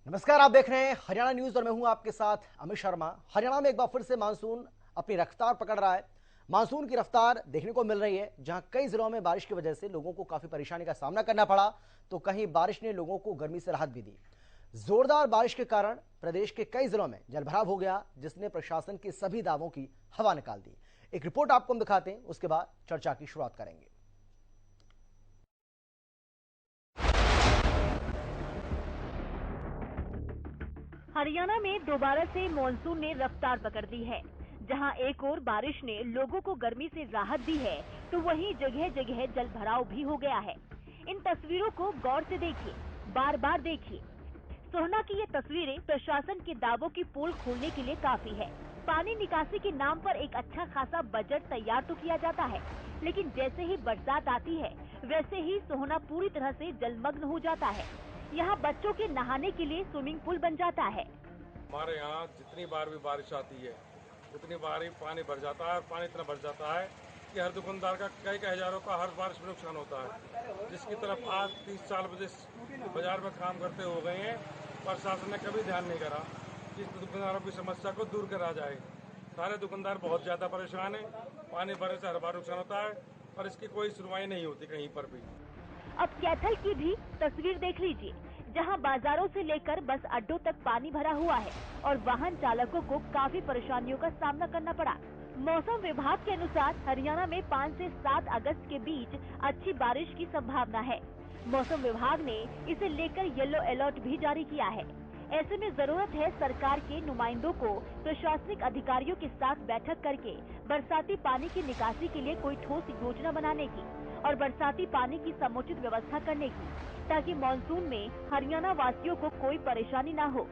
नमस्कार, आप देख रहे हैं हरियाणा न्यूज और मैं हूं आपके साथ अमित शर्मा। हरियाणा में एक बार फिर से मानसून अपनी रफ्तार पकड़ रहा है। मानसून की रफ्तार देखने को मिल रही है, जहां कई जिलों में बारिश की वजह से लोगों को काफी परेशानी का सामना करना पड़ा, तो कहीं बारिश ने लोगों को गर्मी से राहत भी दी। जोरदार बारिश के कारण प्रदेश के कई जिलों में जलभराव हो गया, जिसने प्रशासन के सभी दावों की हवा निकाल दी। एक रिपोर्ट आपको हम दिखाते हैं, उसके बाद चर्चा की शुरुआत करेंगे। हरियाणा में दोबारा से मानसून ने रफ्तार पकड़ ली है। जहां एक ओर बारिश ने लोगों को गर्मी से राहत दी है, तो वहीं जगह जगह जल भराव भी हो गया है। इन तस्वीरों को गौर से देखिए, बार बार देखिए। सोहना की ये तस्वीरें प्रशासन के दावों की पोल खोलने के लिए काफी है। पानी निकासी के नाम पर एक अच्छा खासा बजट तैयार तो किया जाता है, लेकिन जैसे ही बरसात आती है, वैसे ही सोहना पूरी तरह से जलमग्न हो जाता है। यहाँ बच्चों के नहाने के लिए स्विमिंग पूल बन जाता है। हमारे यहाँ जितनी बार भी बारिश आती है उतनी बार ही पानी भर जाता है और पानी इतना भर जाता है कि हर दुकानदार का कई हजारों का हर बारिश में नुकसान होता है। जिसकी तरफ आज 30 साल बाजार में काम करते हो गए हैं, प्रशासन ने कभी ध्यान नहीं करा कि इस दुकानदारों की समस्या को दूर करा जाए। सारे दुकानदार बहुत ज़्यादा परेशान है। पानी भरने से हर बार नुकसान होता है, पर इसकी कोई सुनवाई नहीं होती कहीं पर भी। अब कैथल की भी तस्वीर देख लीजिए, जहां बाजारों से लेकर बस अड्डों तक पानी भरा हुआ है और वाहन चालकों को काफी परेशानियों का सामना करना पड़ा। मौसम विभाग के अनुसार हरियाणा में 5 से 7 अगस्त के बीच अच्छी बारिश की संभावना है। मौसम विभाग ने इसे लेकर येलो अलर्ट भी जारी किया है। ऐसे में जरूरत है सरकार के नुमाइंदों को प्रशासनिक अधिकारियों के साथ बैठक करके बरसाती पानी की निकासी के लिए कोई ठोस योजना बनाने की और बरसाती पानी की समुचित व्यवस्था करने की, ताकि मानसून में हरियाणा वासियों को कोई परेशानी न हो।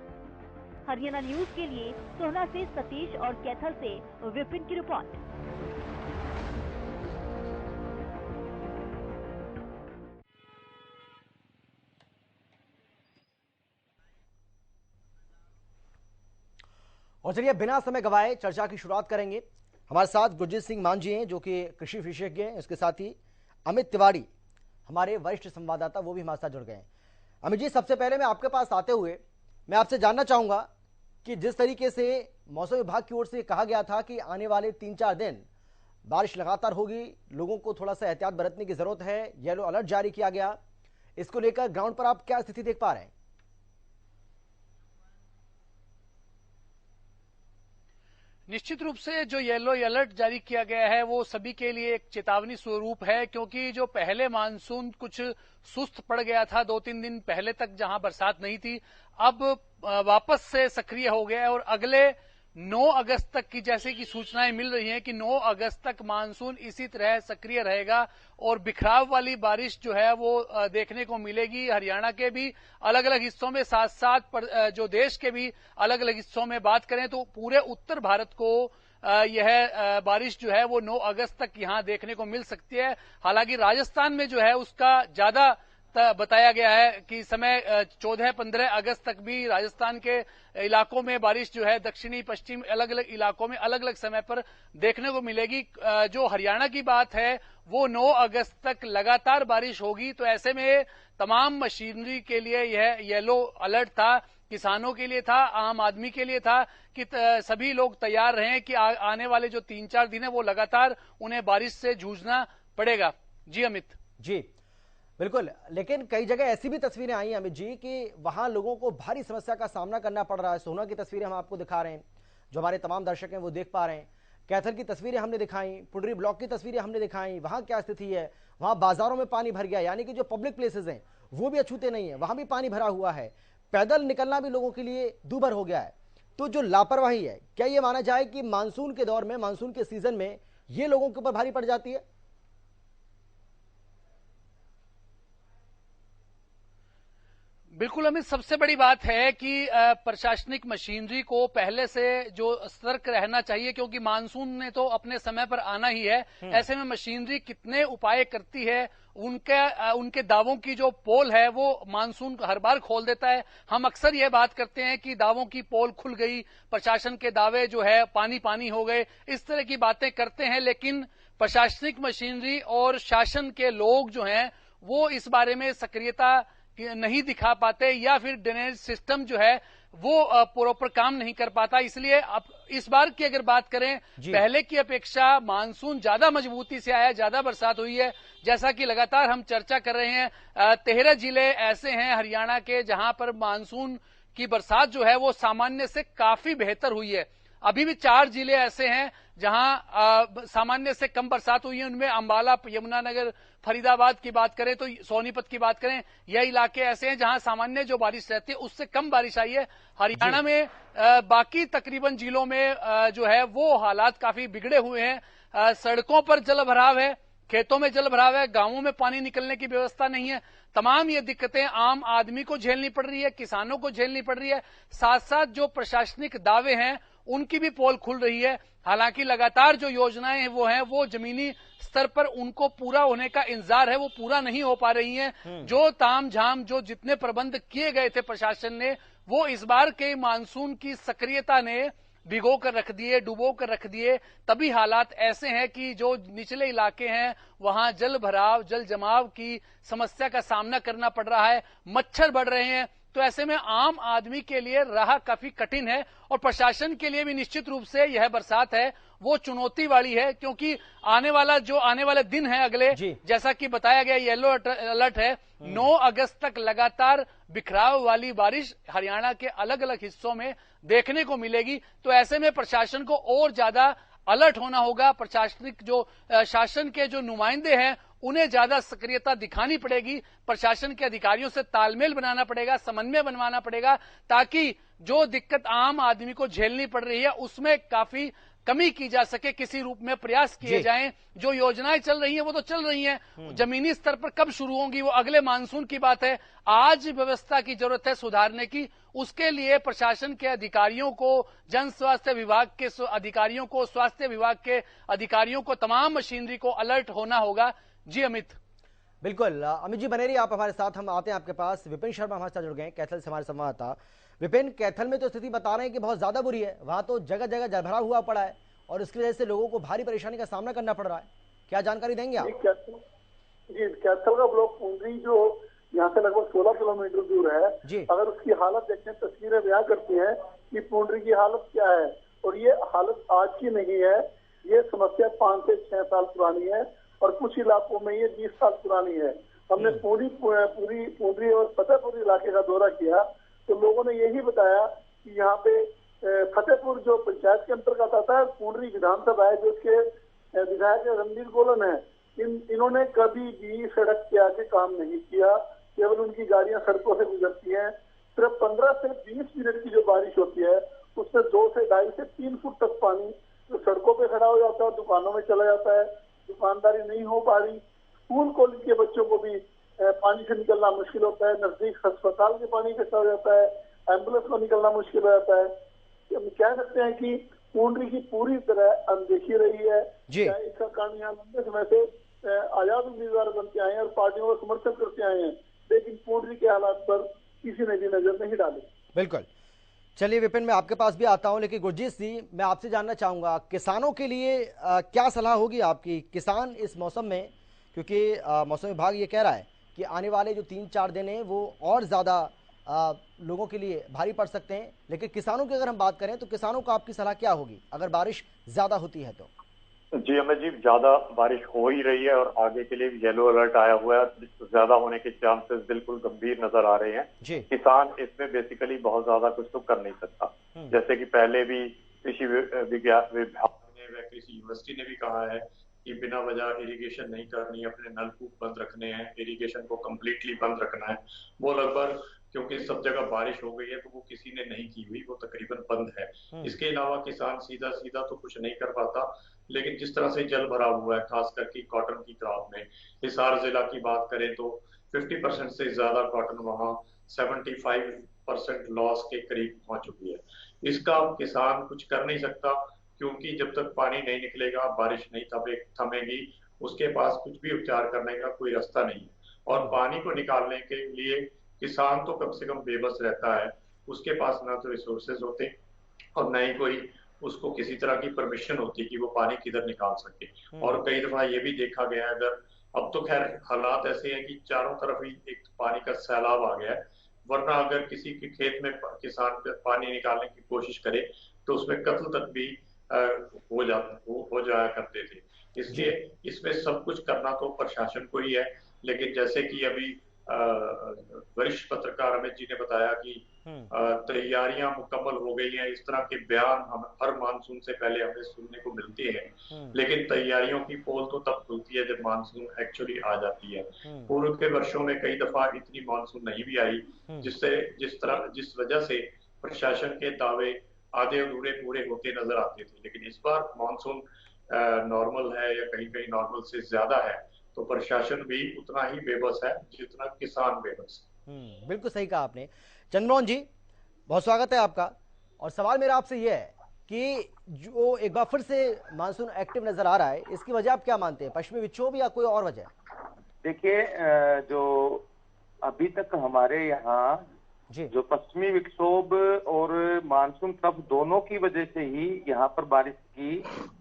हरियाणा न्यूज के लिए सोहना से सतीश और कैथल से विपिन की रिपोर्ट। और चलिए बिना समय गवाए चर्चा की शुरुआत करेंगे। हमारे साथ गुरजीत सिंह मान जी हैं, जो कि कृषि विशेषज्ञ हैं। इसके साथ ही अमित तिवारी, हमारे वरिष्ठ संवाददाता, वो भी हमारे साथ जुड़ गए हैं। अमित जी, सबसे पहले मैं आपके पास आते हुए मैं आपसे जानना चाहूंगा कि जिस तरीके से मौसम विभाग की ओर से कहा गया था कि आने वाले 3-4 दिन बारिश लगातार होगी, लोगों को थोड़ा सा एहतियात बरतने की जरूरत है, येलो अलर्ट जारी किया गया, इसको लेकर ग्राउंड पर आप क्या स्थिति देख पा रहे हैं? निश्चित रूप से जो येलो अलर्ट जारी किया गया है वो सभी के लिए एक चेतावनी स्वरूप है, क्योंकि जो पहले मानसून कुछ सुस्त पड़ गया था 2-3 दिन पहले तक, जहां बरसात नहीं थी, अब वापस से सक्रिय हो गया है। और अगले 9 अगस्त तक की जैसे कि सूचनाएं मिल रही हैं कि 9 अगस्त तक मानसून इसी तरह सक्रिय रहेगा और बिखराव वाली बारिश जो है वो देखने को मिलेगी। हरियाणा के भी अलग अलग हिस्सों में, साथ साथ जो देश के भी अलग अलग हिस्सों में बात करें तो पूरे उत्तर भारत को यह बारिश जो है वो 9 अगस्त तक यहां देखने को मिल सकती है। हालांकि राजस्थान में जो है उसका ज्यादा बताया गया है कि समय 14-15 अगस्त तक भी राजस्थान के इलाकों में बारिश जो है दक्षिणी पश्चिम अलग अलग इलाकों में अलग अलग समय पर देखने को मिलेगी। जो हरियाणा की बात है वो 9 अगस्त तक लगातार बारिश होगी। तो ऐसे में तमाम मशीनरी के लिए यह येलो अलर्ट था, किसानों के लिए था, आम आदमी के लिए था कि सभी लोग तैयार रहें कि आने वाले जो 3-4 दिन है वो लगातार उन्हें बारिश से जूझना पड़ेगा। जी अमित। जी बिल्कुल, लेकिन कई जगह ऐसी भी तस्वीरें आई हैं अमित जी कि वहां लोगों को भारी समस्या का सामना करना पड़ रहा है। सोहना की तस्वीरें हम आपको दिखा रहे हैं, जो हमारे तमाम दर्शक हैं वो देख पा रहे हैं। कैथल की तस्वीरें हमने दिखाई, पुंडरी ब्लॉक की तस्वीरें हमने दिखाई, वहां क्या स्थिति है। वहां बाजारों में पानी भर गया, यानी कि जो पब्लिक प्लेसेस हैं वो भी अछूते नहीं है, वहां भी पानी भरा हुआ है। पैदल निकलना भी लोगों के लिए दूभर हो गया है। तो जो लापरवाही है, क्या ये माना जाए कि मानसून के दौर में, मानसून के सीजन में ये लोगों के ऊपर भारी पड़ जाती है? बिल्कुल अमित, सबसे बड़ी बात है कि प्रशासनिक मशीनरी को पहले से जो सतर्क रहना चाहिए, क्योंकि मानसून ने तो अपने समय पर आना ही है। ऐसे में मशीनरी कितने उपाय करती है, उनके दावों की जो पोल है वो मानसून हर बार खोल देता है। हम अक्सर यह बात करते हैं कि दावों की पोल खुल गई, प्रशासन के दावे जो है पानी पानी हो गए, इस तरह की बातें करते हैं। लेकिन प्रशासनिक मशीनरी और शासन के लोग जो हैं वो इस बारे में सक्रियता नहीं दिखा पाते या फिर ड्रेनेज सिस्टम जो है वो प्रॉपर काम नहीं कर पाता। इसलिए अब इस बार की अगर बात करें, पहले की अपेक्षा मानसून ज्यादा मजबूती से आया, ज्यादा बरसात हुई है। जैसा कि लगातार हम चर्चा कर रहे हैं, 13 जिले ऐसे हैं हरियाणा के जहां पर मानसून की बरसात जो है वो सामान्य से काफी बेहतर हुई है। अभी भी 4 जिले ऐसे हैं जहां सामान्य से कम बरसात हुई है। उनमें अंबाला, यमुनानगर, फरीदाबाद की बात करें तो सोनीपत की बात करें, यह इलाके ऐसे हैं जहां सामान्य जो बारिश रहती है उससे कम बारिश आई है। हरियाणा में बाकी तकरीबन जिलों में जो है वो हालात काफी बिगड़े हुए हैं। सड़कों पर जल भराव है, खेतों में जल भराव है, गांवों में पानी निकलने की व्यवस्था नहीं है। तमाम ये दिक्कतें आम आदमी को झेलनी पड़ रही है, किसानों को झेलनी पड़ रही है। साथ साथ जो प्रशासनिक दावे हैं उनकी भी पोल खुल रही है। हालांकि लगातार जो योजनाएं वो जमीनी स्तर पर उनको पूरा होने का इंतजार है, वो पूरा नहीं हो पा रही हैं। जो तामझाम जो जितने प्रबंध किए गए थे प्रशासन ने, वो इस बार के मानसून की सक्रियता ने भिगो कर रख दिए, डुबो कर रख दिए। तभी हालात ऐसे हैं कि जो निचले इलाके हैं वहां जल भराव, जल जमाव की समस्या का सामना करना पड़ रहा है, मच्छर बढ़ रहे हैं। तो ऐसे में आम आदमी के लिए राह काफी कठिन है और प्रशासन के लिए भी निश्चित रूप से यह बरसात है वो चुनौती वाली है, क्योंकि आने वाले दिन है अगले, जैसा कि बताया गया येलो अलर्ट है। 9 अगस्त तक लगातार बिखराव वाली बारिश हरियाणा के अलग अलग हिस्सों में देखने को मिलेगी। तो ऐसे में प्रशासन को और ज्यादा अलर्ट होना होगा। प्रशासनिक जो शासन के जो नुमाइंदे हैं उन्हें ज्यादा सक्रियता दिखानी पड़ेगी। प्रशासन के अधिकारियों से तालमेल बनाना पड़ेगा, समन्वय बनवाना पड़ेगा, ताकि जो दिक्कत आम आदमी को झेलनी पड़ रही है उसमें काफी कमी की जा सके। किसी रूप में प्रयास किए जाएं। जो योजनाएं चल रही हैं वो तो चल रही हैं, जमीनी स्तर पर कब शुरू होंगी वो अगले मानसून की बात है। आज व्यवस्था की जरूरत है सुधारने की। उसके लिए प्रशासन के अधिकारियों को, जन स्वास्थ्य विभाग के अधिकारियों को, स्वास्थ्य विभाग के अधिकारियों को, तमाम मशीनरी को अलर्ट होना होगा। जी अमित। बिल्कुल अमित जी बने रहिए आप हमारे साथ। हम आते हैं आपके पास। विपिन शर्मा हमारे साथ जुड़ गए कैथल से, हमारे संवाददाता। विपिन, कैथल में तो स्थिति बता रहे हैं कि बहुत ज्यादा बुरी है, वहां तो जगह जगह जलभराव हुआ पड़ा है और इसकी वजह से लोगों को भारी परेशानी का सामना करना पड़ रहा है। क्या जानकारी देंगे आप? जी, कैथल का ब्लॉक पूंजी जो यहाँ से लगभग 16 किलोमीटर दूर है, अगर उसकी हालत देखें, तस्वीरें बयां करती हैं कि पुंडरी की हालत क्या है। और ये हालत आज की नहीं है, ये समस्या 5 से 6 साल पुरानी है और कुछ इलाकों में ये 20 साल पुरानी है। हमने पूरी पुंडरी और फतेहपुर इलाके का दौरा किया तो लोगों ने यही बताया कि यहाँ पे फतेहपुर जो पंचायत के अंतर्गत आता है, पुंडरी विधानसभा है, जो उसके विधायक रणबीर गोलन है, इन्होंने कभी भी सड़क के आगे काम नहीं किया। केवल उनकी गाड़ियां सड़कों से गुजरती हैं। सिर्फ 15 से 20 मिनट की जो बारिश होती है उसमें 2 से 2.5 से 3 फुट तक पानी तो सड़कों पे खड़ा हो जाता है, दुकानों में चला जाता है, दुकानदारी नहीं हो पा रही। स्कूल कॉलेज के बच्चों को भी पानी से निकलना मुश्किल होता है, नजदीक अस्पताल के पानी इकट्ठा हो जाता है, एम्बुलेंस को निकलना मुश्किल हो जाता है। हम कह सकते हैं कि पुंडरी की पूरी तरह अनदेखी रही है। इसका कारण यहाँ लंबे समय से आजाद उम्मीदवार बनते आए हैं और पार्टियों का समर्थन करते आए हैं, लेकिन पुंडरी के हालात पर किसी ने भी नजर नहीं डाली। बिल्कुल। चलिए विपिन, मैं आपके पास भी आता हूं, लेकिन गुरजीत जी मैं आपसे जानना चाहूंगा किसानों के लिए क्या सलाह होगी आपकी? किसान इस मौसम में, क्योंकि मौसम विभाग ये कह रहा है कि आने वाले जो 3-4 दिन हैं वो और ज़्यादा लोगों के लिए भारी पड़ सकते हैं, लेकिन किसानों की अगर हम बात करें तो किसानों को आपकी सलाह क्या होगी अगर बारिश ज़्यादा होती है तो? जी अमित जी, ज्यादा बारिश हो ही रही है और आगे के लिए येलो अलर्ट आया हुआ है, ज्यादा होने के चांसेस बिल्कुल गंभीर नजर आ रहे हैं। किसान इसमें बेसिकली बहुत ज्यादा कुछ तो कर नहीं सकता। जैसे कि पहले भी कृषि विज्ञान विभाग ने व कृषि यूनिवर्सिटी ने भी कहा है कि बिना वजह इरिगेशन नहीं करनी, अपने नलकूप बंद रखने हैं, इरिगेशन को कम्प्लीटली बंद रखना है। वो लगभग क्योंकि सब जगह बारिश हो गई है तो वो किसी ने नहीं की हुई, वो तकरीबन बंद है। इसके अलावा किसान सीधा तो कुछ नहीं कर पाता, लेकिन जिस तरह से जल भरा हुआ है खास करके कॉटन की क्रॉप में, हिसार जिला की बात करें तो 50% से ज्यादा कॉटन वहाँ 75% लॉस के करीब पहुंच चुकी है। इसका किसान कुछ कर नहीं सकता, क्योंकि जब तक पानी नहीं निकलेगा, बारिश नहीं थमेगी, उसके पास कुछ भी उपचार करने का कोई रास्ता नहीं है। और पानी को निकालने के लिए किसान तो कम से कम बेबस रहता है, उसके पास ना तो रिसोर्सेज होते और न ही कोई उसको किसी तरह की परमिशन होती कि वो पानी किधर निकाल सके। और कई दफा ये भी देखा गया है, अगर अब तो खैर हालात ऐसे हैं कि चारों तरफ ही एक पानी का सैलाब आ गया है, वरना अगर किसी के खेत में किसान पानी निकालने की कोशिश करे तो उसमें कत्ल तक भी हो जाया करते थे। इसलिए इसमें सब कुछ करना तो प्रशासन को ही है, लेकिन जैसे कि अभी वरिष्ठ पत्रकार अमित जी ने बताया कि तैयारियां मुकम्मल हो गई हैं, इस तरह के बयान हम हर मानसून से पहले हमें सुनने को मिलते हैं, लेकिन तैयारियों की पोल तो तब खुलती है जब मानसून एक्चुअली आ जाती है। पूर्व के वर्षों में कई दफा इतनी मानसून नहीं भी आई, जिस वजह से प्रशासन के दावे आधे अधूरे पूरे होते नजर आते थे। लेकिन इस बार मानसून नॉर्मल है या कहीं कहीं नॉर्मल से ज्यादा है, तो प्रशासन भी उतना ही बेबस है जितना किसान बेबस है। बिल्कुल सही कहा आपने। चंद्रमोहन जी, बहुत स्वागत है आपका। और सवाल मेरा आपसे यह है कि जो एक बार फिर से मानसून एक्टिव नजर आ रहा है, इसकी वजह आप क्या मानते हैं? पश्चिमी विक्षोभ या कोई और वजह? देखिए, जो अभी तक हमारे यहाँ जो पश्चिमी विक्षोभ और मानसून ट्रफ दोनों की वजह से ही यहाँ पर बारिश की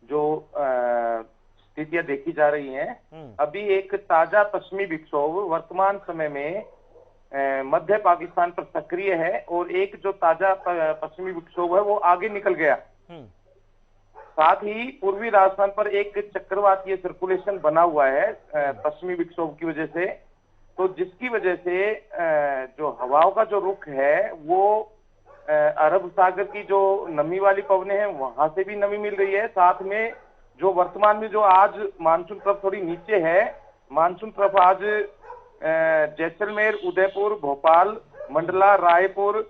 जो स्थितियां देखी जा रही हैं। अभी एक ताजा पश्चिमी विक्षोभ वर्तमान समय में मध्य पाकिस्तान पर सक्रिय है और एक जो ताजा पश्चिमी विक्षोभ है वो आगे निकल गया। साथ ही पूर्वी राजस्थान पर एक चक्रवातीय सर्कुलेशन बना हुआ है पश्चिमी विक्षोभ की वजह से, तो जिसकी वजह से जो हवाओं का जो रुख है वो अरब सागर की जो नमी वाली पवनें हैं वहां से भी नमी मिल रही है। साथ में जो वर्तमान में जो आज मानसून ट्रफ थोड़ी नीचे है, मानसून ट्रफ आज जैसलमेर, उदयपुर, भोपाल, मंडला, रायपुर,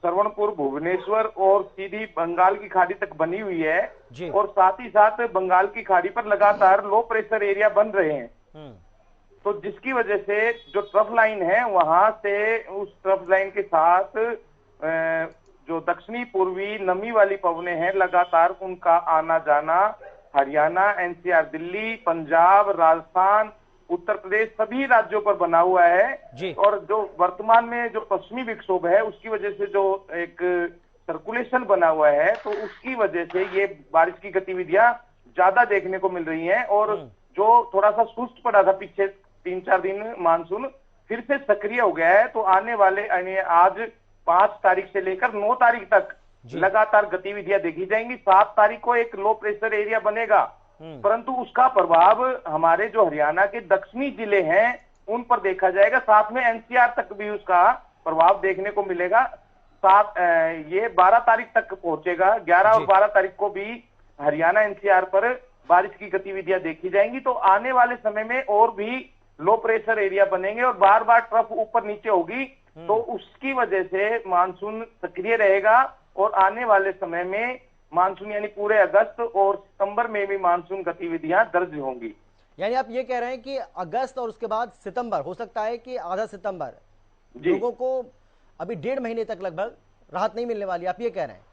श्रवणपुर, भुवनेश्वर और सीधी बंगाल की खाड़ी तक बनी हुई है। और साथ ही साथ बंगाल की खाड़ी पर लगातार लो प्रेशर एरिया बन रहे हैं, तो जिसकी वजह से जो ट्रफ लाइन है वहां से उस ट्रफ लाइन के साथ जो दक्षिणी पूर्वी नमी वाली पवनें हैं लगातार उनका आना जाना हरियाणा, एनसीआर, दिल्ली, पंजाब, राजस्थान, उत्तर प्रदेश सभी राज्यों पर बना हुआ है। और जो वर्तमान में जो पश्चिमी विक्षोभ है उसकी वजह से जो एक सर्कुलेशन बना हुआ है, तो उसकी वजह से ये बारिश की गतिविधियां ज्यादा देखने को मिल रही हैं। और जो थोड़ा सा सुस्त पड़ा था पिछले 3-4 दिन, मानसून फिर से सक्रिय हो गया है। तो आने वाले आज 5 तारीख से लेकर 9 तारीख तक लगातार गतिविधियां देखी जाएंगी। 7 तारीख को एक लो प्रेशर एरिया बनेगा, परंतु उसका प्रभाव हमारे जो हरियाणा के दक्षिणी जिले हैं उन पर देखा जाएगा। साथ में एनसीआर तक भी उसका प्रभाव देखने को मिलेगा। ये 12 तारीख तक पहुंचेगा। 11 और 12 तारीख को भी हरियाणा, एनसीआर पर बारिश की गतिविधियां देखी जाएंगी। तो आने वाले समय में और भी लो प्रेशर एरिया बनेंगे और बार बार ट्रफ ऊपर नीचे होगी, तो उसकी वजह से मानसून सक्रिय रहेगा। और आने वाले समय में मानसून यानी पूरे अगस्त और सितंबर में भी मानसून गतिविधियां दर्ज होंगी। यानी आप ये कह रहे हैं कि अगस्त और उसके बाद सितंबर, हो सकता है कि आधा सितंबर, लोगों को अभी 1.5 महीने तक लगभग राहत नहीं मिलने वाली, आप ये कह रहे हैं?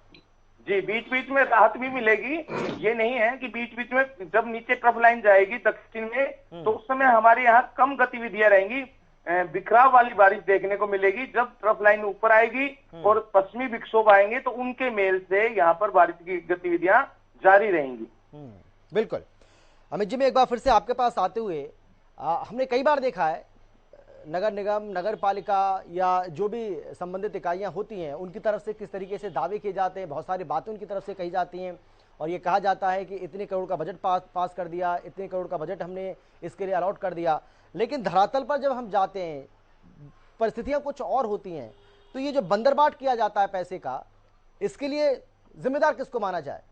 जी, बीच बीच में राहत भी मिलेगी। ये नहीं है कि बीच बीच में जब नीचे ट्रफ लाइन जाएगी दक्षिण में, तो उस समय हमारे यहाँ कम गतिविधियां रहेंगी, बिखराव वाली बारिश देखने को मिलेगी। जब ट्रफ लाइन ऊपर आएगी और पश्चिमी विक्षोभ आएंगे तो उनके मेल से यहाँ पर बारिश की गतिविधियां जारी रहेंगी। बिल्कुल। अमित जी, मैं एक बार फिर से आपके पास आते हुए, हमने कई बार देखा है नगर निगम, नगर पालिका या जो भी संबंधित इकाइयां होती हैं उनकी तरफ से किस तरीके से दावे किए जाते हैं, बहुत सारी बातें उनकी तरफ से कही जाती हैं और ये कहा जाता है कि इतने करोड़ का बजट पास कर दिया, इतने करोड़ का बजट हमने इसके लिए अलॉट कर दिया। लेकिन धरातल पर जब हम जाते हैं परिस्थितियां कुछ और होती हैं। तो ये जो बंदरबाट किया जाता है पैसे का, इसके लिए जिम्मेदार किसको माना जाए?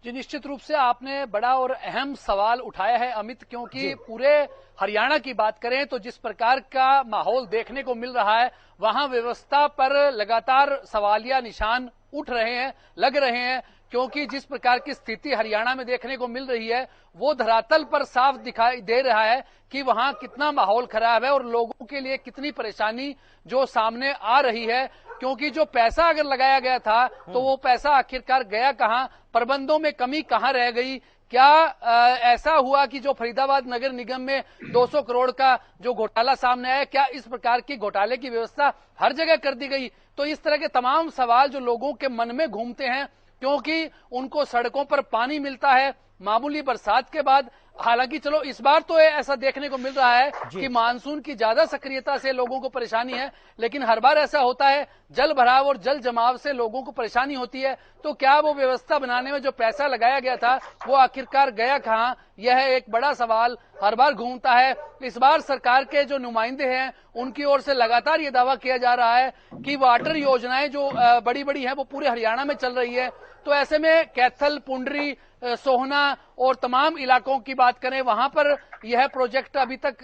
जी, निश्चित रूप से आपने बड़ा और अहम सवाल उठाया है अमित, क्योंकि पूरे हरियाणा की बात करें तो जिस प्रकार का माहौल देखने को मिल रहा है वहां व्यवस्था पर लगातार सवालिया निशान उठ रहे हैं, लग रहे हैं, क्योंकि जिस प्रकार की स्थिति हरियाणा में देखने को मिल रही है वो धरातल पर साफ दिखाई दे रहा है कि वहां कितना माहौल खराब है और लोगों के लिए कितनी परेशानी जो सामने आ रही है। क्योंकि जो पैसा अगर लगाया गया था तो वो पैसा आखिरकार गया कहां, प्रबंधों में कमी कहां रह गई? क्या ऐसा हुआ कि जो फरीदाबाद नगर निगम में 200 करोड़ का जो घोटाला सामने आया, क्या इस प्रकार की घोटाले की व्यवस्था हर जगह कर दी गई? तो इस तरह के तमाम सवाल जो लोगों के मन में घूमते हैं क्योंकि उनको सड़कों पर पानी मिलता है मामूली बरसात के बाद। हालांकि चलो इस बार तो ऐसा देखने को मिल रहा है कि मानसून की ज्यादा सक्रियता से लोगों को परेशानी है, लेकिन हर बार ऐसा होता है जल भराव और जल जमाव से लोगों को परेशानी होती है। तो क्या वो व्यवस्था बनाने में जो पैसा लगाया गया था वो आखिरकार गया कहां, यह एक बड़ा सवाल हर बार घूमता है। इस बार सरकार के जो नुमाइंदे हैं उनकी ओर से लगातार ये दावा किया जा रहा है कि वाटर योजनाएं जो बड़ी बड़ी हैं वो पूरे हरियाणा में चल रही है। तो ऐसे में कैथल, पुंडरी, सोहना और तमाम इलाकों की बात करें, वहां पर यह प्रोजेक्ट अभी तक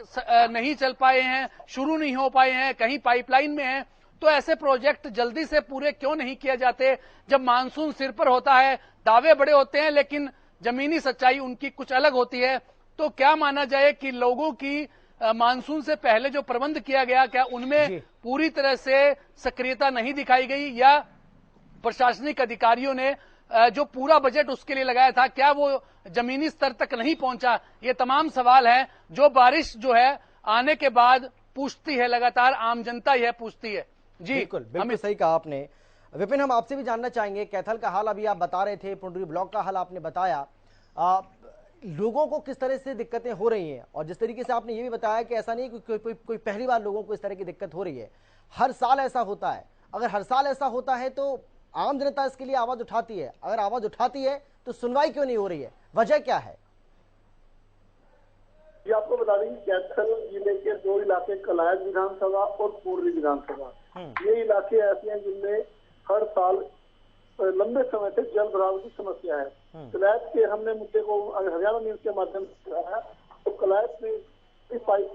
नहीं चल पाए हैं, शुरू नहीं हो पाए हैं, कहीं पाइपलाइन में हैं। तो ऐसे प्रोजेक्ट जल्दी से पूरे क्यों नहीं किए जाते? जब मानसून सिर पर होता है, दावे बड़े होते हैं, लेकिन जमीनी सच्चाई उनकी कुछ अलग होती है। तो क्या माना जाए कि लोगों की मानसून से पहले जो प्रबंध किया गया, क्या उनमें पूरी तरह से सक्रियता नहीं दिखाई गई, या प्रशासनिक अधिकारियों ने जो पूरा बजट उसके लिए लगाया था क्या वो जमीनी स्तर तक नहीं पहुंचा? ये तमाम सवाल हैं जो बारिश जो है आने के बाद पूछती है, लगातार आम जनता यह पूछती है। जी बिल्कुल सही कहा आपने। विपिन, हम आपसे भी जानना चाहेंगे, कैथल का हाल अभी आप बता रहे थे, पुंडरी ब्लॉक का हाल आपने बताया, लोगों को किस तरह से दिक्कतें हो रही हैं, और जिस तरीके से आपने ये भी बताया कि ऐसा नहीं कि कोई पहली बार लोगों को इस तरह की दिक्कत हो रही है, हर साल ऐसा होता है। अगर हर साल ऐसा होता है तो आम जनता इसके लिए आवाज उठाती है, अगर आवाज उठाती है तो सुनवाई क्यों नहीं हो रही है, वजह क्या है? ये आपको बता दें, कैथल जिले के दो इलाके, कलायत विधानसभा और पुंडरी विधानसभा, ये इलाके ऐसे हैं जिनमें हर साल लंबे समय से जल भराव की समस्या है। कलायत के हमने मुद्दे को हरियाणा न्यूज के माध्यम से बताया, तो कलायत में पाइप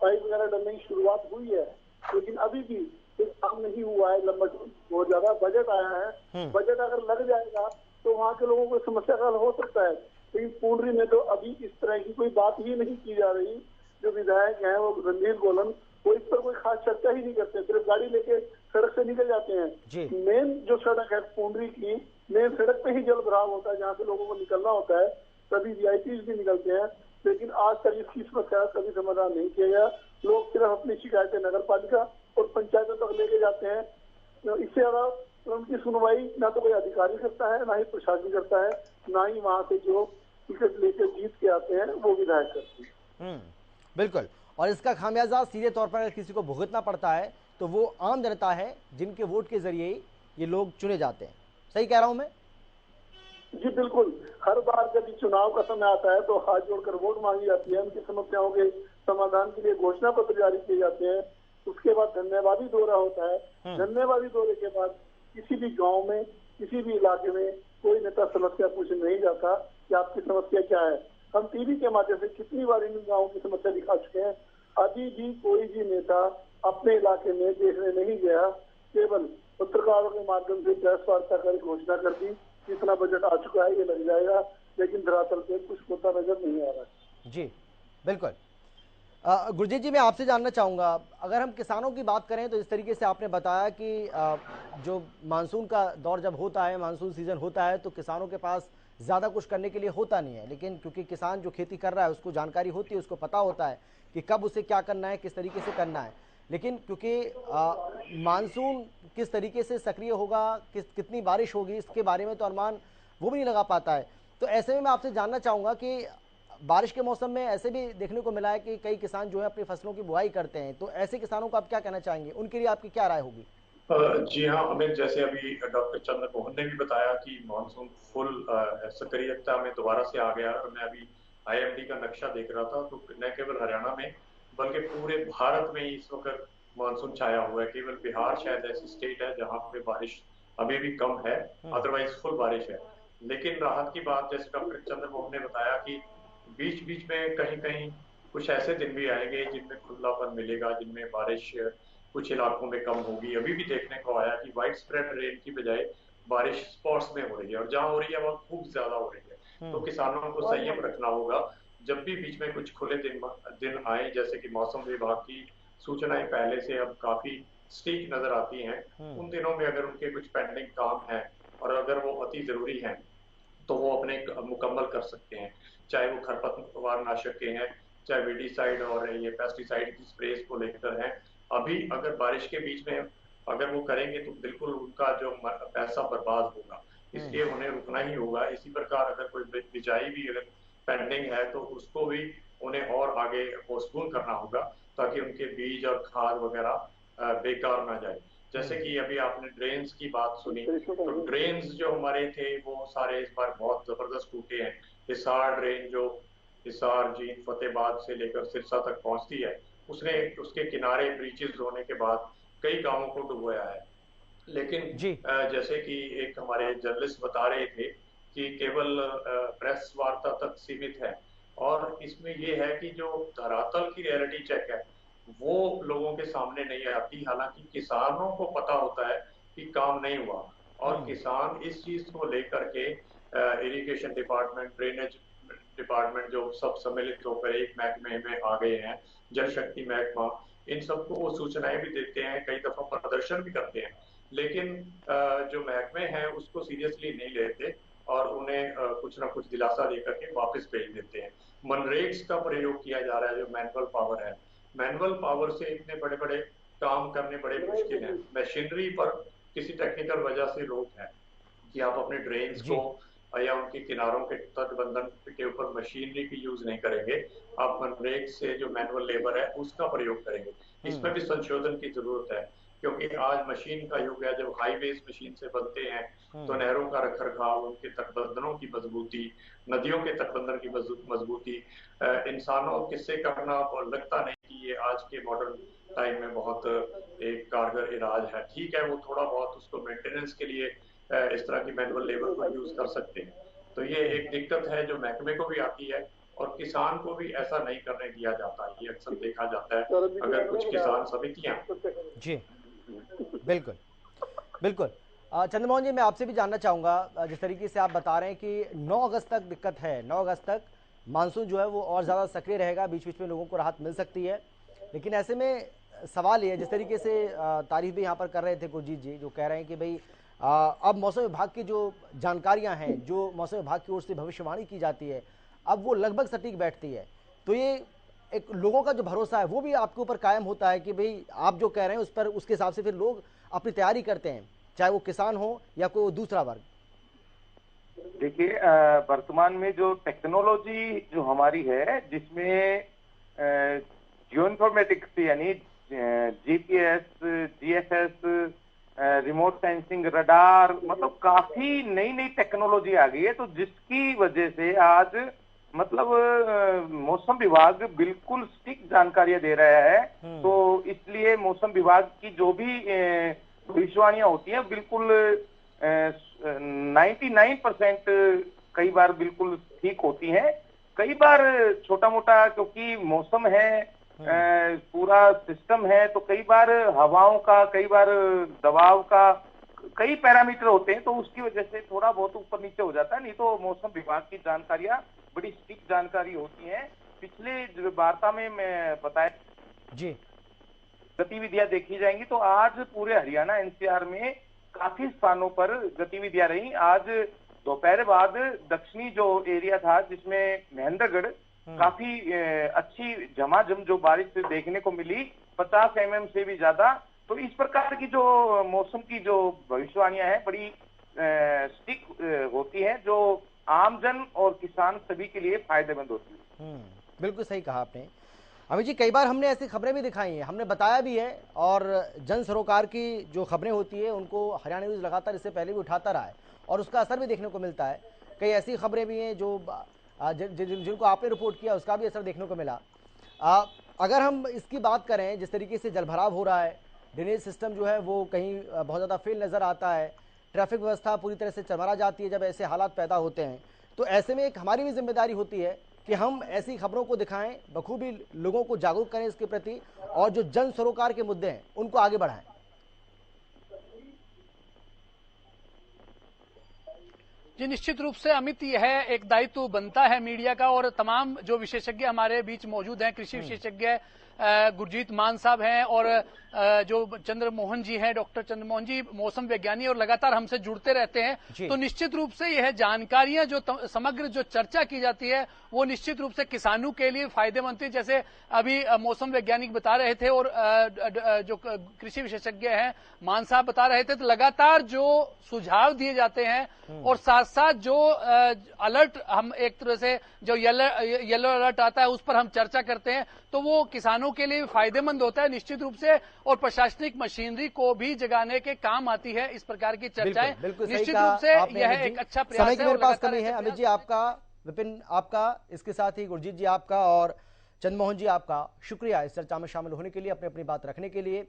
वगैरह डालने की शुरुआत हुई है, लेकिन अभी भी काम नहीं हुआ है। लंबा बहुत ज्यादा बजट आया है, बजट अगर लग जाएगा तो वहाँ के लोगों को समस्या का हल हो सकता है। लेकिन पुंडरी में तो अभी इस तरह की कोई बात ही नहीं की जा रही। जो विधायक हैं वो रणधीर गोलन, वो इस पर कोई खास चर्चा ही नहीं करते, सिर्फ गाड़ी लेके सड़क से निकल जाते हैं। मेन जो सड़क है पुंडरी की, मेन सड़क पे ही जल भराव होता है, जहाँ से लोगों को निकलना होता है, तभी VIP भी निकलते हैं। लेकिन आज तक इसकी समस्या का कभी समाधान नहीं किया गया। लोग सिर्फ अपनी शिकायतें नगर पालिका और पंचायतों तक लेके जाते हैं। इससे ज्यादा उनकी सुनवाई ना तो कोई अधिकारी करता है, ना ही प्रशासन करता है, ना ही वहाँ से जो टिकट लेकर जीत के आते हैं वो विधायक करते हैं। बिल्कुल, और इसका खामियाजा सीधे तौर पर अगर किसी को भुगतना पड़ता है तो वो आम जनता है, जिनके वोट के जरिए ही ये लोग चुने जाते हैं। सही कह रहा हूं मैं? जी बिल्कुल, हर बार जब चुनाव का समय आता है तो हाथ जोड़कर वोट मांगी जाती है, उनकी समस्याओं के समाधान के लिए घोषणा पत्र जारी किए जाते हैं। उसके बाद धन्यवादी दौरा होता है। धन्यवादी दौरे के बाद किसी भी गांव में, किसी भी इलाके में कोई नेता समस्या पूछने नहीं जाता कि आपकी समस्या क्या है। हम टीवी के माध्यम से कितनी बार इन गाँव की समस्या दिखा चुके हैं, अभी भी कोई भी नेता अपने इलाके में देखने नहीं गया। केवल पत्रकारों के माध्यम से प्रेस वार्ता कर घोषणा कर दी, इतना बजट आ चुका है, ये लग जाएगा, लेकिन धरातल पे कुछ होता नजर नहीं आ रहा। जी बिल्कुल। गुरजीत जी, मैं आपसे जानना चाहूँगा, अगर हम किसानों की बात करें तो इस तरीके से आपने बताया कि जो मानसून का दौर जब होता है, मानसून सीजन होता है, तो किसानों के पास ज़्यादा कुछ करने के लिए होता नहीं है, लेकिन क्योंकि किसान जो खेती कर रहा है उसको जानकारी होती है, उसको पता होता है कि कब उसे क्या करना है, किस तरीके से करना है। लेकिन क्योंकि मानसून किस तरीके से सक्रिय होगा, कितनी बारिश होगी, इसके बारे में तो अनुमान वो भी नहीं लगा पाता है। तो ऐसे में मैं आपसे जानना चाहूँगा कि बारिश के मौसम में ऐसे भी देखने को मिला है कि कई किसान जो है अपनी फसलों की बुआई करते हैं, तो ऐसे किसानों को आप क्या कहना चाहेंगे, उनके लिए आपकी क्या राय होगी? जी हाँ अमित, जैसे अभी डॉक्टर चंद्र मोहन ने भी बताया कि मानसून फुल सक्रियता में दोबारा से आ गया। और मैं अभी IMD का नक्शा देख रहा था, तो न केवल हरियाणा में बल्कि पूरे भारत में इस वक्त मानसून छाया हुआ है। केवल बिहार शायद ऐसी स्टेट है जहाँ पे बारिश अभी भी कम है, अदरवाइज फुल बारिश है। लेकिन राहत की बात, जैसे डॉक्टर चंद्र मोहन ने बताया कि बीच बीच में कहीं कहीं कुछ ऐसे दिन भी आएंगे जिनमें खुलापन मिलेगा, जिनमें बारिश कुछ इलाकों में कम होगी। अभी भी देखने को आया कि वाइड स्प्रेड रेन की बजाय बारिश स्पॉट्स में हो रही है, और जहाँ हो रही है वहाँ खूब ज्यादा हो रही है। तो किसानों को संयम रखना होगा। जब भी बीच में कुछ खुले दिन आए, जैसे कि मौसम विभाग की सूचनाएं पहले से अब काफी सटीक नजर आती हैं, उन दिनों में अगर उनके कुछ पेंडिंग काम है और अगर वो अति जरूरी है तो वो अपने मुकम्मल कर सकते हैं, चाहे वो खरपतवार नाशक के हैं, चाहे वीडीसाइड और ये पेस्टिसाइड की स्प्रेज को लेकर हैं। अभी अगर बारिश के बीच में अगर वो करेंगे तो बिल्कुल उनका जो पैसा बर्बाद होगा। इसलिए उन्हें रुकना ही होगा। इसी प्रकार अगर कोई बिजाई भी अगर पेंडिंग है तो उसको भी उन्हें और आगे पोस्टपोन करना होगा, ताकि उनके बीज और खाद वगैरह बेकार ना जाए। जैसे कि अभी आपने ड्रेन्स की बात सुनी, तो ड्रेन्स जो हमारे थे वो सारे इस बार बहुत जबरदस्त टूटे हैं। हिसार ड्रेन जो हिसार, जींद, फतेहाबाद से लेकर सिरसा तक पहुंचती है, उसके किनारे ब्रीचेस होने के बाद कई गांवों को डुबोया है। लेकिन जैसे कि एक हमारे जर्नलिस्ट बता रहे थे कि केवल प्रेस वार्ता तक सीमित है, और इसमें ये है कि जो धरातल की रियलिटी चेक है वो लोगों के सामने नहीं आती। हालांकि किसानों को पता होता है कि काम नहीं हुआ, और किसान इस चीज को लेकर के इरिगेशन डिपार्टमेंट, ड्रेनेज डिपार्टमेंट जो सब सम्मिलित होकर एक महकमे में आ गए हैं, जल शक्ति महकमा, इन सबको वो सूचनाएं भी देते हैं, कई दफा प्रदर्शन भी करते हैं, लेकिन जो महकमे हैं उसको सीरियसली नहीं लेते और उन्हें कुछ ना कुछ दिलासा देकर के वापस भेज देते हैं। मनरेग्स का प्रयोग किया जा रहा है, जो मैनुअल पावर है। मैनुअल पावर से इतने बड़े बड़े काम करने बड़े मुश्किल हैं। मशीनरी पर किसी टेक्निकल वजह से रोक है कि आप अपने ड्रेन्स को या उनके किनारों के तटबंधन के ऊपर मशीनरी की यूज नहीं करेंगे, आप मनरेग से जो मैनुअल लेबर है उसका प्रयोग करेंगे। इसमें भी संशोधन की जरूरत है, क्योंकि आज मशीन का युग है। जब हाईवेज मशीन से बनते हैं तो नहरों का रखरखाव, उनके तटबंधनों की मजबूती, नदियों के तटबंधन की मजबूती, इंसानों किससे करना लगता नहीं कि ये आज के मॉडर्न टाइम में बहुत एक कारगर इलाज है। ठीक है, वो थोड़ा बहुत उसको मेंटेनेंस के लिए इस तरह की मैनुअल लेबर को यूज कर सकते हैं। तो ये एक दिक्कत है जो महकमे को भी आती है और किसान को भी ऐसा नहीं करने दिया जाता। ये अक्सर देखा जाता है अगर कुछ किसान समितियां। जी बिल्कुल बिल्कुल। चंद्रमोहन जी, मैं आपसे भी जानना चाहूंगा, जिस तरीके से आप बता रहे हैं कि 9 अगस्त तक दिक्कत है, 9 अगस्त तक मानसून जो है वो और ज़्यादा सक्रिय रहेगा, बीच बीच में लोगों को राहत मिल सकती है, लेकिन ऐसे में सवाल ये, जिस तरीके से तारीफ भी यहाँ पर कर रहे थे गुरजीत जी, जो कह रहे हैं कि भाई अब मौसम विभाग की जो जानकारियाँ हैं, जो मौसम विभाग की ओर से भविष्यवाणी की जाती है, अब वो लगभग सटीक बैठती है, तो ये एक लोगों का जो भरोसा है वो भी आपके ऊपर कायम होता है कि भाई आप जो कह रहे हैं उस पर, उसके हिसाब से फिर लोग अपनी तैयारी करते हैं, चाहे वो किसान हो या कोई दूसरा वर्ग। देखिए, वर्तमान में जो टेक्नोलॉजी जो हमारी है, जिसमें जियो इन्फॉर्मेटिक्स यानी GPS, GSS, remote sensing, radar, मतलब काफी नई नई टेक्नोलॉजी आ गई है, तो जिसकी वजह से आज मतलब मौसम विभाग बिल्कुल सटीक जानकारियां दे रहा है। तो इसलिए मौसम विभाग की जो भी भविष्यवाणियां होती हैं बिल्कुल 99% कई बार बिल्कुल ठीक होती हैं। कई बार छोटा मोटा, क्योंकि मौसम है, पूरा सिस्टम है, तो कई बार हवाओं का, कई बार दबाव का, कई पैरामीटर होते हैं, तो उसकी वजह से थोड़ा बहुत ऊपर नीचे हो जाता है। नहीं तो मौसम विभाग की जानकारियां बड़ी सटीक जानकारी होती हैं। पिछले वार्ता में मैं बताया जी, गतिविधियां देखी जाएंगी तो आज पूरे हरियाणा एनसीआर में काफी स्थानों पर गतिविधियां रही। आज दोपहर बाद दक्षिणी जो एरिया था, जिसमें महेंद्रगढ़, काफी अच्छी झमाझम जो बारिश देखने को मिली, 50 mm से भी ज्यादा। तो इस प्रकार की जो मौसम की जो भविष्यवाणियां हैं बड़ी सटीक होती हैं, जो आमजन और किसान सभी के लिए फायदेमंद होती है। बिल्कुल सही कहा आपने अमित जी। कई बार हमने ऐसी खबरें भी दिखाई हैं, हमने बताया भी है, और जन सरोकार की जो खबरें होती है उनको हरियाणा न्यूज़ लगातार इससे पहले भी उठाता रहा है और उसका असर भी देखने को मिलता है। कई ऐसी खबरें भी हैं जो जिनको आपने रिपोर्ट किया उसका भी असर देखने को मिला। अगर हम इसकी बात करें, जिस तरीके से जलभराव हो रहा है, ड्रेनेज सिस्टम जो है वो कहीं बहुत ज़्यादा फेल नज़र आता है, ट्रैफिक व्यवस्था पूरी तरह से चरमरा जाती है जब ऐसे हालात पैदा होते हैं, तो ऐसे में एक हमारी भी जिम्मेदारी होती है कि हम ऐसी खबरों को दिखाएं, बखूबी लोगों को जागरूक करें इसके प्रति, और जो जन सरोकार के मुद्दे हैं उनको आगे बढ़ाएं। जी, निश्चित रूप से अमित, यह एक दायित्व बनता है मीडिया का, और तमाम जो विशेषज्ञ हमारे बीच मौजूद हैं, कृषि विशेषज्ञ, गुरजीत मान साहब हैं और जो चंद्रमोहन जी हैं, डॉक्टर चंद्रमोहन जी मौसम वैज्ञानिक और लगातार हमसे जुड़ते रहते हैं। तो निश्चित रूप से यह जानकारियां जो समग्र जो चर्चा की जाती है वो निश्चित रूप से किसानों के लिए फायदेमंद थी। जैसे अभी मौसम वैज्ञानिक बता रहे थे और जो कृषि विशेषज्ञ हैं मान साहब बता रहे थे, तो लगातार जो सुझाव दिए जाते हैं और साथ साथ जो अलर्ट हम एक तरह से जो येलो अलर्ट आता है उस पर हम चर्चा करते हैं, तो वो किसानों के लिए फायदेमंद होता है निश्चित रूप से, और प्रशासनिक मशीनरी को भी जगाने के काम आती है इस प्रकार की चर्चाएं। निश्चित रूप से यह एक अच्छा प्रयास है। मेरे पास कमी है अमित जी आपका, विपिन आपका, इसके साथ ही गुरजीत जी आपका और चंद्रमोहन जी आपका शुक्रिया इस चर्चा में शामिल होने के लिए, अपनी अपनी बात रखने के लिए।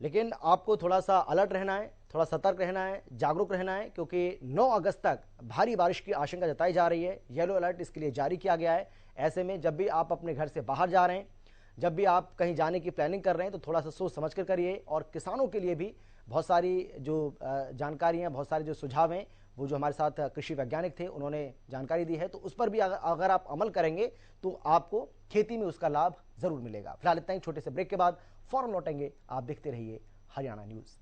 लेकिन आपको थोड़ा सा अलर्ट रहना है, थोड़ा सतर्क रहना है, जागरूक रहना है, क्योंकि 9 अगस्त तक भारी बारिश की आशंका जताई जा रही है। येलो अलर्ट इसके लिए जारी किया गया है। ऐसे में जब भी आप अपने घर से बाहर जा रहे हैं, जब भी आप कहीं जाने की प्लानिंग कर रहे हैं, तो थोड़ा सा सोच समझ कर करिए। और किसानों के लिए भी बहुत सारी जो जानकारियाँ, बहुत सारे जो सुझाव हैं, वो जो हमारे साथ कृषि वैज्ञानिक थे उन्होंने जानकारी दी है, तो उस पर भी अगर आप अमल करेंगे तो आपको खेती में उसका लाभ जरूर मिलेगा। फिलहाल इतना ही, छोटे से ब्रेक के बाद फौरन लौटेंगे। आप देखते रहिए हरियाणा न्यूज़।